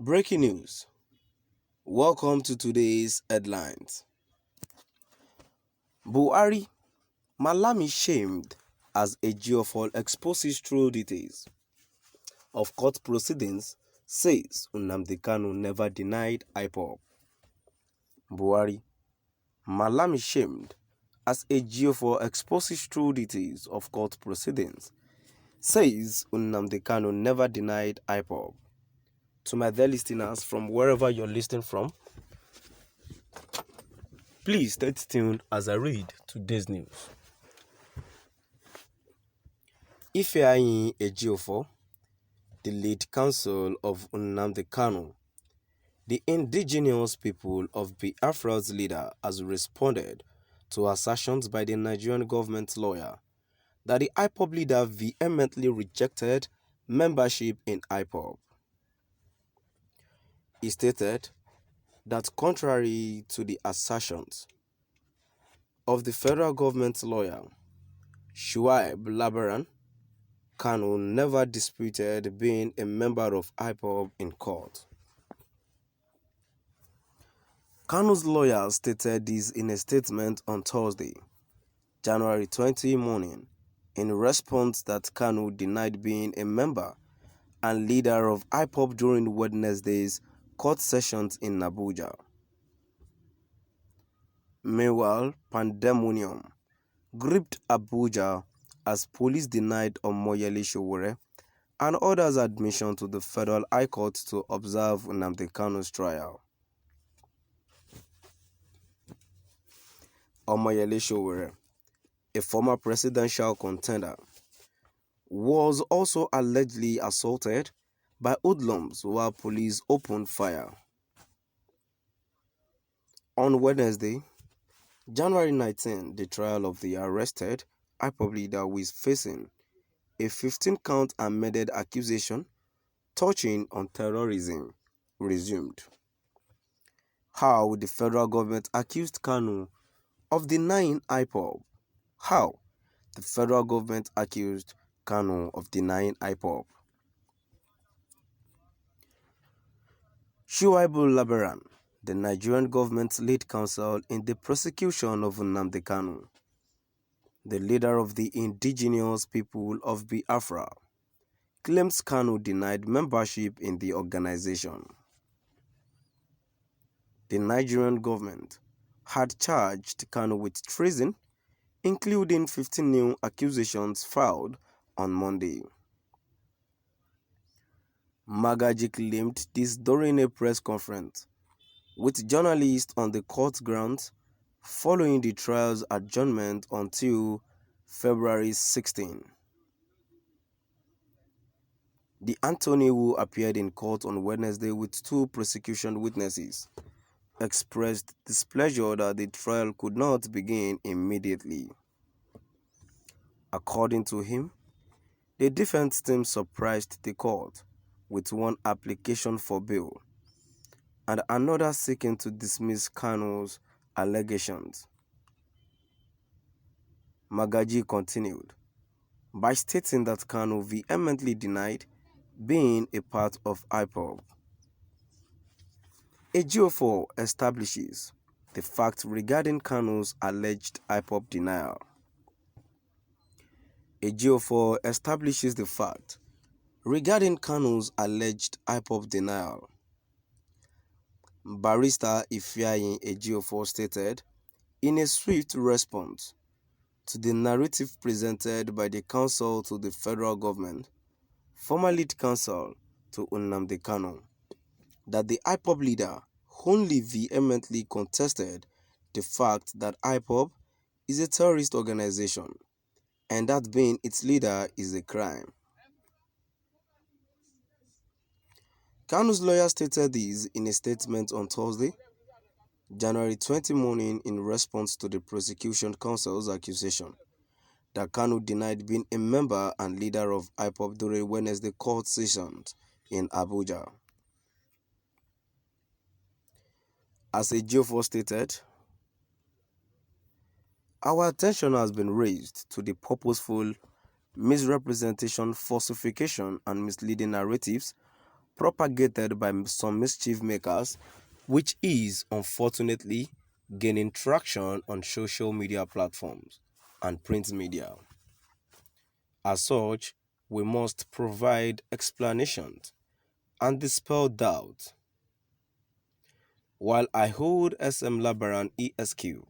Breaking news. Welcome to today's headlines. Buhari, Malami shamed as a geophile exposes true details of court proceedings, says Nnamdi Kanu never denied IPOB. Buhari, Malami shamed as a geophile exposes true details of court proceedings, says Nnamdi Kanu never denied IPOB. To my dear listeners from wherever you're listening from, please stay tuned as I read today's news. Ifeanyi Ejiofor, the lead counsel of Nnamdi Kanu, the indigenous people of Biafra's leader, has responded to assertions by the Nigerian government lawyer that the IPOB leader vehemently rejected membership in IPOB. He stated that contrary to the assertions of the federal government lawyer, Shāmē, Kanu never disputed being a member of IPOB in court. Kanu's lawyer stated this in a statement on Thursday, January 20 morning, in response that Kanu denied being a member and leader of IPOB during Wednesday's court sessions in Abuja. Meanwhile, pandemonium gripped Abuja as police denied Omoyele Sowore and others admission to the Federal High Court to observe Nnamdi Kanu's trial. Omoyele Sowore, a former presidential contender, was also allegedly assaulted by hoodlums while police opened fire. On Wednesday, January 19, the trial of the arrested IPOB leader who is facing a 15-count amended accusation touching on terrorism resumed. How the federal government accused Kanu of denying IPOB. How the federal government accused Kanu of denying IPOB. Shāmē, the Nigerian government's lead counsel in the prosecution of Nnamdi Kanu, the leader of the indigenous people of Biafra, claims Kanu denied membership in the organization. The Nigerian government had charged Kanu with treason, including 15 new accusations filed on Monday. Magaji claimed this during a press conference with journalists on the court grounds following the trial's adjournment until February 16. The attorney who appeared in court on Wednesday with two prosecution witnesses expressed displeasure that the trial could not begin immediately. According to him, the defense team surprised the court with one application for bail and another seeking to dismiss Kanu's allegations. Magaji continued by stating that Kanu vehemently denied being a part of IPOB. Ejiofor establishes the fact regarding Kanu's alleged IPOB denial. Ejiofor establishes the fact regarding Kanu's alleged IPOB denial. Barrister Ifeanyi Ejiofor stated in a swift response to the narrative presented by the counsel to the federal government, former lead counsel to Nnamdi Kanu, that the IPOB leader only vehemently contested the fact that IPOB is a terrorist organization and that being its leader is a crime. Kanu's lawyer stated this in a statement on Thursday, January 20 morning, in response to the prosecution counsel's accusation that Kanu denied being a member and leader of IPOB during Wednesday court sessions in Abuja. As Ejiofor stated, our attention has been raised to the purposeful misrepresentation, falsification, and misleading narratives propagated by some mischief makers, which is unfortunately gaining traction on social media platforms and print media. As such, we must provide explanations and dispel doubt. While I hold SM Labaran ESQ,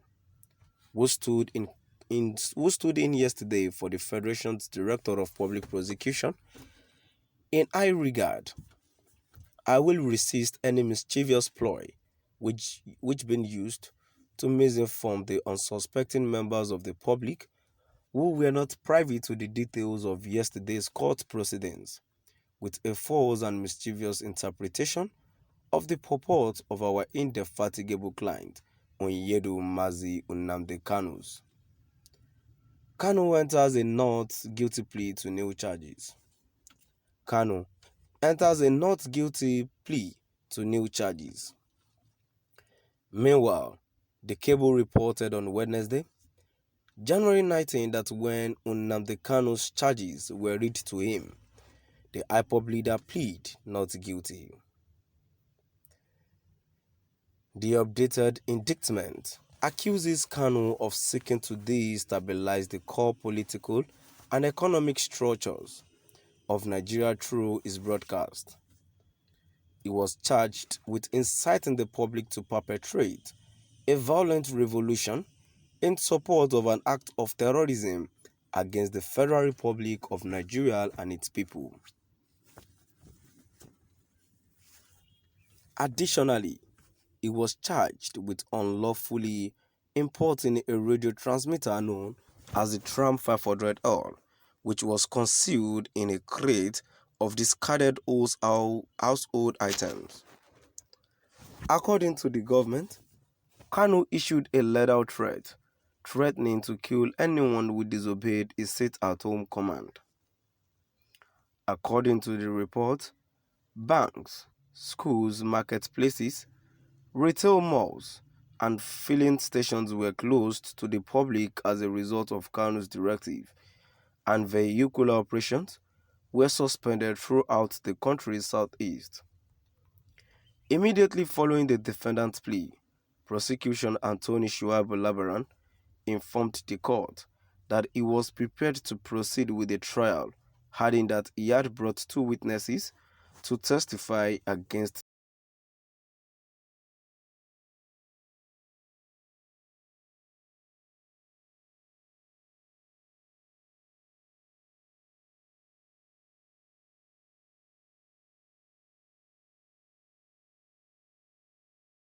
who stood in yesterday for the Federation's Director of Public Prosecution, in high regard, I will resist any mischievous ploy which been used to misinform the unsuspecting members of the public who were not privy to the details of yesterday's court proceedings, with a false and mischievous interpretation of the purport of our indefatigable client, Onyedu Mazi Nnamdi Kanus. Kanu enters a not guilty plea to new charges. Kanu enters a not guilty plea to new charges. Meanwhile, the cable reported on Wednesday, January 19, that when Nnamdi Kanu's charges were read to him, the IPOB leader pleaded not guilty. The updated indictment accuses Kanu of seeking to destabilize the core political and economic structures of Nigeria through his broadcast. He was charged with inciting the public to perpetrate a violent revolution in support of an act of terrorism against the Federal Republic of Nigeria and its people. Additionally, he was charged with unlawfully importing a radio transmitter known as the Tram 500L, which was concealed in a crate of discarded household items. According to the government, Kanu issued a letter threat threatening to kill anyone who disobeyed his sit-at-home command. According to the report, banks, schools, marketplaces, retail malls, and filling stations were closed to the public as a result of Kanu's directive, and vehicular operations were suspended throughout the country's southeast. Immediately following the defendant's plea, prosecution attorney Shuaibu Labaran informed the court that he was prepared to proceed with the trial, adding that he had brought two witnesses to testify against